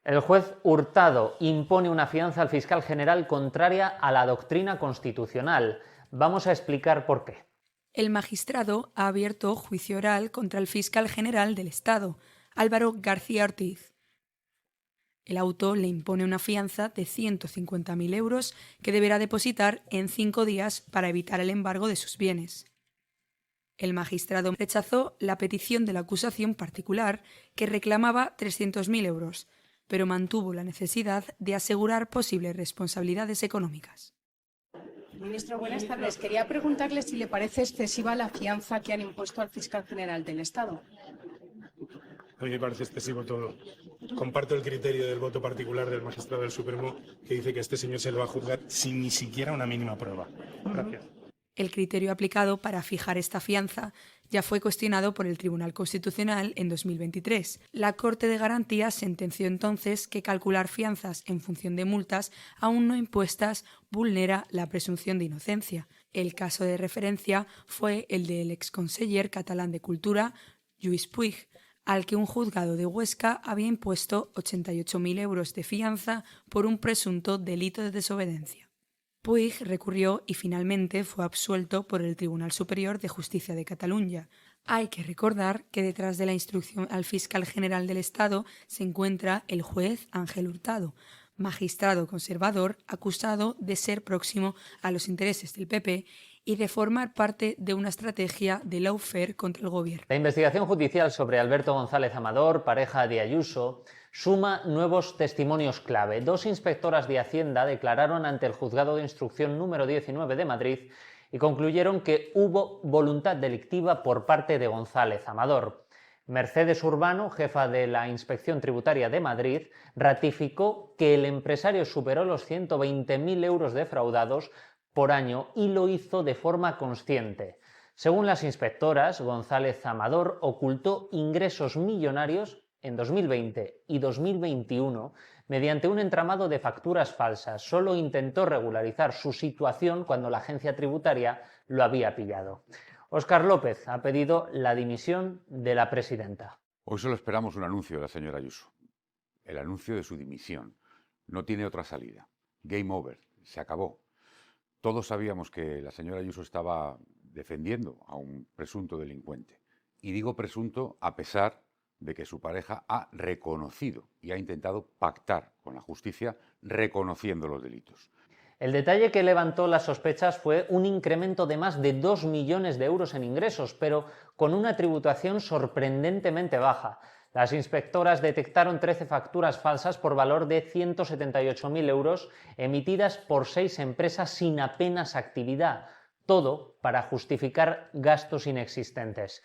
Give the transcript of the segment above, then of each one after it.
El juez Hurtado impone una fianza al fiscal general contraria a la doctrina constitucional. Vamos a explicar por qué. El magistrado ha abierto juicio oral contra el fiscal general del Estado, Álvaro García Ortiz. El auto le impone una fianza de 150.000 euros que deberá depositar en 5 días para evitar el embargo de sus bienes. El magistrado rechazó la petición de la acusación particular que reclamaba 300.000 euros, pero mantuvo la necesidad de asegurar posibles responsabilidades económicas. Ministro, buenas tardes. Quería preguntarle si le parece excesiva la fianza que han impuesto al fiscal general del Estado. A mí me parece excesivo todo. Comparto el criterio del voto particular del magistrado del Supremo que dice que a este señor se le va a juzgar sin ni siquiera una mínima prueba. Gracias. El criterio aplicado para fijar esta fianza ya fue cuestionado por el Tribunal Constitucional en 2023. La Corte de Garantías sentenció entonces que calcular fianzas en función de multas aún no impuestas vulnera la presunción de inocencia. El caso de referencia fue el del exconseller catalán de Cultura, Lluís Puig, al que un juzgado de Huesca había impuesto 88.000 euros de fianza por un presunto delito de desobediencia. Puig recurrió y finalmente fue absuelto por el Tribunal Superior de Justicia de Cataluña. Hay que recordar que detrás de la instrucción al fiscal general del Estado se encuentra el juez Ángel Hurtado, magistrado conservador acusado de ser próximo a los intereses del PP y de formar parte de una estrategia de lawfare contra el gobierno. La investigación judicial sobre Alberto González Amador, pareja de Ayuso, suma nuevos testimonios clave. 2 inspectoras de Hacienda declararon ante el Juzgado de Instrucción número 19 de Madrid y concluyeron que hubo voluntad delictiva por parte de González Amador. Mercedes Urbano, jefa de la Inspección Tributaria de Madrid, ratificó que el empresario superó los 120.000 euros defraudados por año y lo hizo de forma consciente. Según las inspectoras, González Amador ocultó ingresos millonarios en 2020 y 2021 mediante un entramado de facturas falsas. Solo intentó regularizar su situación cuando la agencia tributaria lo había pillado. Óscar López ha pedido la dimisión de la presidenta. Hoy solo esperamos un anuncio de la señora Ayuso. El anuncio de su dimisión. No tiene otra salida. Game over. Se acabó. Todos sabíamos que la señora Ayuso estaba defendiendo a un presunto delincuente. Y digo presunto a pesar de que su pareja ha reconocido y ha intentado pactar con la justicia reconociendo los delitos. El detalle que levantó las sospechas fue un incremento de más de 2 millones de euros en ingresos, pero con una tributación sorprendentemente baja. Las inspectoras detectaron 13 facturas falsas por valor de 178.000 euros emitidas por 6 empresas sin apenas actividad, todo para justificar gastos inexistentes.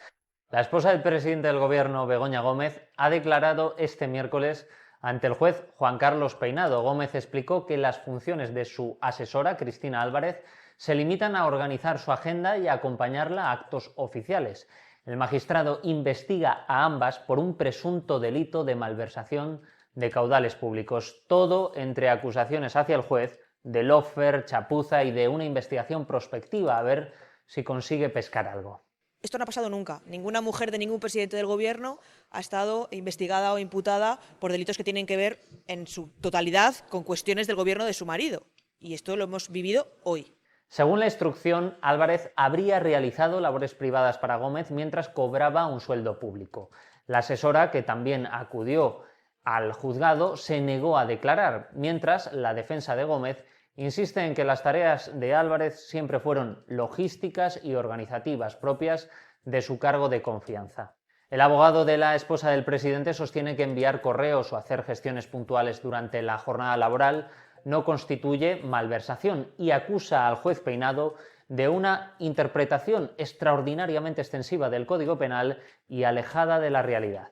La esposa del presidente del gobierno, Begoña Gómez, ha declarado este miércoles ante el juez Juan Carlos Peinado. Gómez explicó que las funciones de su asesora, Cristina Álvarez, se limitan a organizar su agenda y a acompañarla a actos oficiales. El magistrado investiga a ambas por un presunto delito de malversación de caudales públicos. Todo entre acusaciones hacia el juez de lawfare, chapuza y de una investigación prospectiva, a ver si consigue pescar algo. Esto no ha pasado nunca. Ninguna mujer de ningún presidente del gobierno ha estado investigada o imputada por delitos que tienen que ver en su totalidad con cuestiones del gobierno de su marido. Y esto lo hemos vivido hoy. Según la instrucción, Álvarez habría realizado labores privadas para Gómez mientras cobraba un sueldo público. La asesora, que también acudió al juzgado, se negó a declarar, mientras la defensa de Gómez insiste en que las tareas de Álvarez siempre fueron logísticas y organizativas propias de su cargo de confianza. El abogado de la esposa del presidente sostiene que enviar correos o hacer gestiones puntuales durante la jornada laboral no constituye malversación y acusa al juez Peinado de una interpretación extraordinariamente extensiva del Código Penal y alejada de la realidad.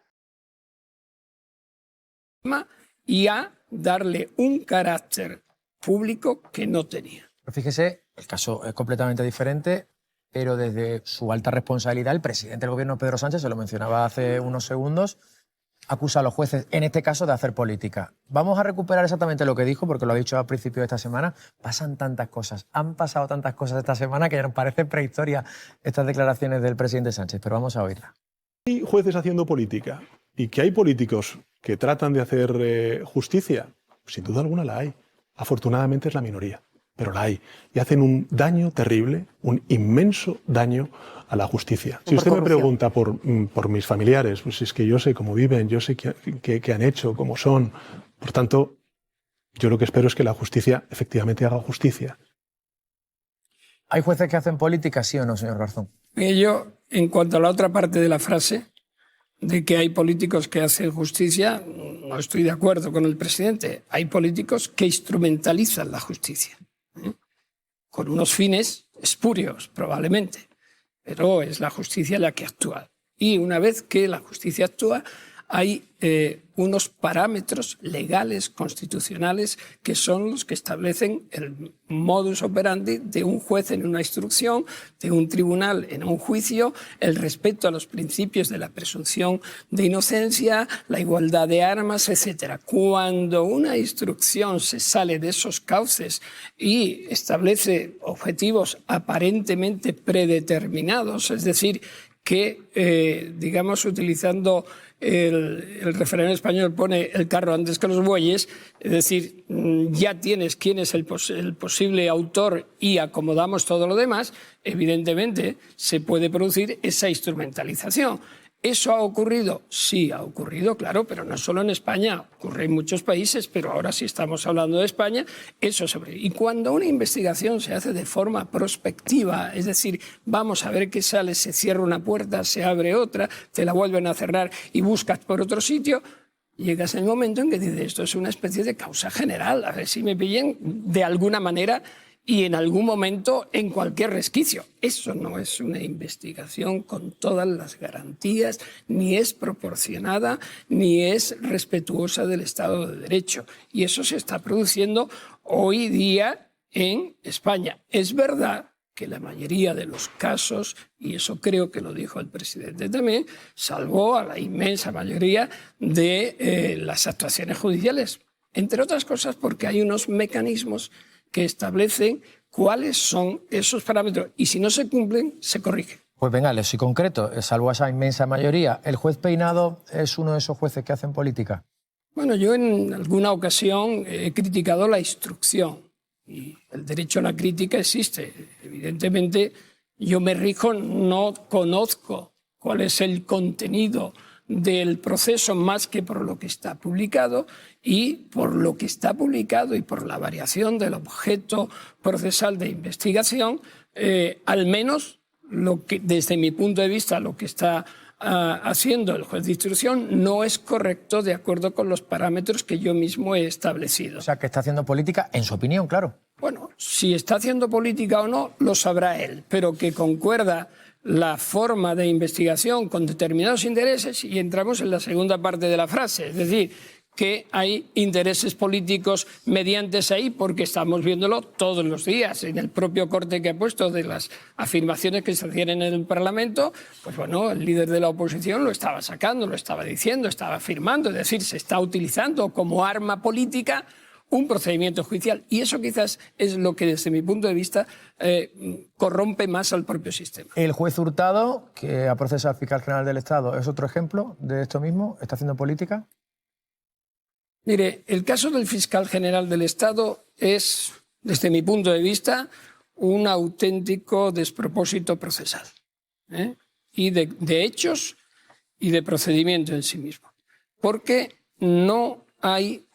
Y a darle un carácter público que no tenía. Fíjese, el caso es completamente diferente, pero desde su alta responsabilidad, el presidente del gobierno, Pedro Sánchez, se lo mencionaba hace unos segundos, acusa a los jueces, en este caso, de hacer política. Vamos a recuperar exactamente lo que dijo, porque lo ha dicho al principio de esta semana. Pasan tantas cosas, han pasado tantas cosas esta semana que ya nos parecen prehistoria estas declaraciones del presidente Sánchez, pero vamos a oírla. Hay jueces haciendo política y que hay políticos que tratan de hacer justicia, sin duda alguna la hay. Afortunadamente es la minoría, pero la hay. Y hacen un daño terrible, un inmenso daño a la justicia. Si usted me pregunta por mis familiares, pues es que yo sé cómo viven, yo sé qué han hecho, cómo son. Por tanto, yo lo que espero es que la justicia efectivamente haga justicia. ¿Hay jueces que hacen política, sí o no, señor Garzón? Yo, en cuanto a la otra parte de la frase, de que hay políticos que hacen justicia, no estoy de acuerdo con el presidente. Hay políticos que instrumentalizan la justicia, con unos fines espurios, probablemente, pero es la justicia la que actúa. Y una vez que la justicia actúa, hay unos parámetros legales, constitucionales, que son los que establecen el modus operandi de un juez en una instrucción, de un tribunal en un juicio, el respeto a los principios de la presunción de inocencia, la igualdad de armas, etc. Cuando una instrucción se sale de esos cauces y establece objetivos aparentemente predeterminados, es decir, que, digamos, utilizando el refrán español pone el carro antes que los bueyes, es decir, ya tienes quién es el posible autor y acomodamos todo lo demás, evidentemente se puede producir esa instrumentalización. ¿Eso ha ocurrido? Sí, ha ocurrido, claro, pero no solo en España, ocurre en muchos países, pero ahora sí estamos hablando de España, eso sobre. Y cuando una investigación se hace de forma prospectiva, es decir, vamos a ver qué sale, se cierra una puerta, se abre otra, te la vuelven a cerrar y buscas por otro sitio, llegas al momento en que dices, esto es una especie de causa general, a ver si me pillen de alguna manera y en algún momento en cualquier resquicio. Eso no es una investigación con todas las garantías, ni es proporcionada, ni es respetuosa del Estado de Derecho. Y eso se está produciendo hoy día en España. Es verdad que la mayoría de los casos, y eso creo que lo dijo el presidente también, salvó a la inmensa mayoría de las actuaciones judiciales. Entre otras cosas porque hay unos mecanismos que establecen cuáles son esos parámetros y si no se cumplen, se corrigen. Pues venga, les soy concreto, salvo a esa inmensa mayoría. ¿El juez Peinado es uno de esos jueces que hacen política? Bueno, yo en alguna ocasión he criticado la instrucción y el derecho a la crítica existe. Evidentemente, yo me rijo, no conozco cuál es el contenido del proceso más que por lo que está publicado y por lo que está publicado y por la variación del objeto procesal de investigación, al menos lo que, desde mi punto de vista, lo que está haciendo el juez de instrucción no es correcto de acuerdo con los parámetros que yo mismo he establecido. O sea, que está haciendo política, en su opinión, claro. Bueno, si está haciendo política o no, lo sabrá él, pero que concuerda la forma de investigación con determinados intereses y entramos en la segunda parte de la frase, es decir, que hay intereses políticos mediantes ahí porque estamos viéndolo todos los días. En el propio corte que ha puesto de las afirmaciones que se hacían en el Parlamento, pues bueno, el líder de la oposición lo estaba sacando, lo estaba diciendo, estaba afirmando, es decir, se está utilizando como arma política un procedimiento judicial. Y eso quizás es lo que, desde mi punto de vista, corrompe más al propio sistema. El juez Hurtado, que ha procesado al fiscal general del Estado, ¿es otro ejemplo de esto mismo? ¿Está haciendo política? Mire, el caso del fiscal general del Estado es, desde mi punto de vista, un auténtico despropósito procesal, y de hechos y de procedimiento en sí mismo. Porque no hay,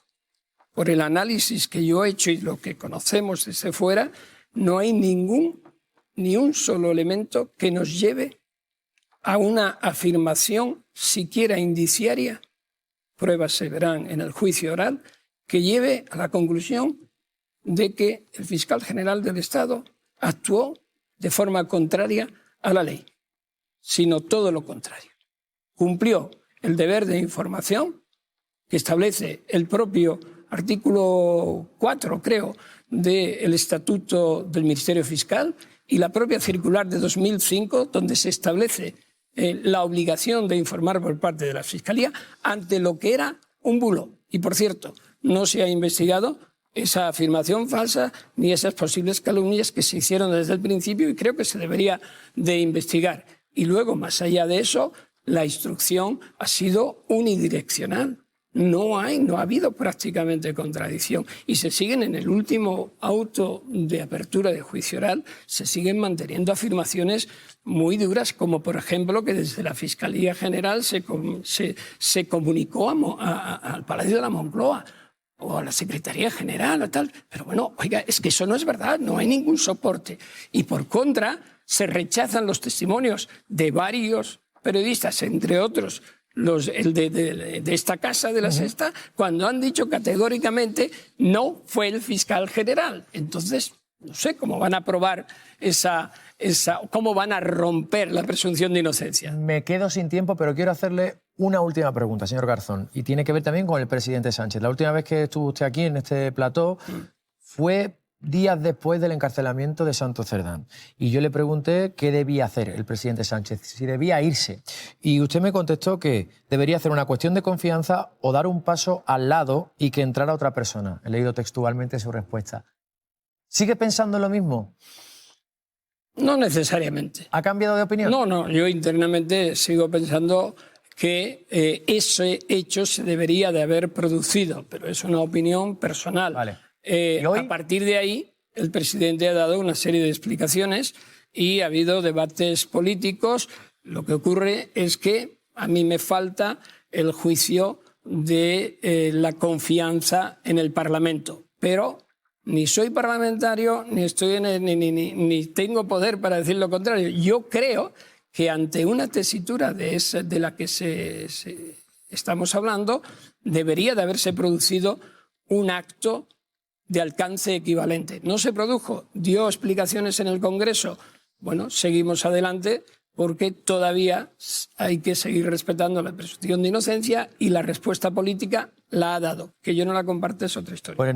por el análisis que yo he hecho y lo que conocemos desde fuera, no hay ni un solo elemento que nos lleve a una afirmación siquiera indiciaria, pruebas se verán en el juicio oral, que lleve a la conclusión de que el fiscal general del Estado actuó de forma contraria a la ley, sino todo lo contrario. Cumplió el deber de información que establece el propio artículo 4, creo, del Estatuto del Ministerio Fiscal y la propia circular de 2005, donde se establece la obligación de informar por parte de la Fiscalía ante lo que era un bulo. Y, por cierto, no se ha investigado esa afirmación falsa ni esas posibles calumnias que se hicieron desde el principio y creo que se debería de investigar. Y luego, más allá de eso, la instrucción ha sido unidireccional. no ha habido prácticamente contradicción. Y se siguen, en el último auto de apertura de juicio oral, se siguen manteniendo afirmaciones muy duras, como por ejemplo que desde la Fiscalía General se comunicó al Palacio de la Moncloa o a la Secretaría General o tal. Pero bueno, oiga, es que eso no es verdad, no hay ningún soporte. Y por contra, se rechazan los testimonios de varios periodistas, entre otros el de esta casa, de La Sexta, cuando han dicho categóricamente no fue el fiscal general. Entonces, no sé cómo van a probar cómo van a romper la presunción de inocencia. Me quedo sin tiempo, pero quiero hacerle una última pregunta, señor Garzón, y tiene que ver también con el presidente Sánchez. La última vez que estuvo usted aquí en este plató fue días después del encarcelamiento de Santos Cerdán. Y yo le pregunté qué debía hacer el presidente Sánchez, si debía irse. Y usted me contestó que debería hacer una cuestión de confianza o dar un paso al lado y que entrara otra persona. He leído textualmente su respuesta. ¿Sigue pensando lo mismo? No necesariamente. ¿Ha cambiado de opinión? No, yo internamente sigo pensando que ese hecho se debería de haber producido, pero es una opinión personal. Vale. A partir de ahí, el presidente ha dado una serie de explicaciones y ha habido debates políticos. Lo que ocurre es que a mí me falta el juicio de la confianza en el Parlamento. Pero ni soy parlamentario, ni tengo poder para decir lo contrario. Yo creo que ante una tesitura de la que estamos hablando, debería de haberse producido un acto de alcance equivalente. No se produjo, dio explicaciones en el Congreso. Bueno, seguimos adelante porque todavía hay que seguir respetando la presunción de inocencia y la respuesta política la ha dado. Que yo no la comparto es otra historia.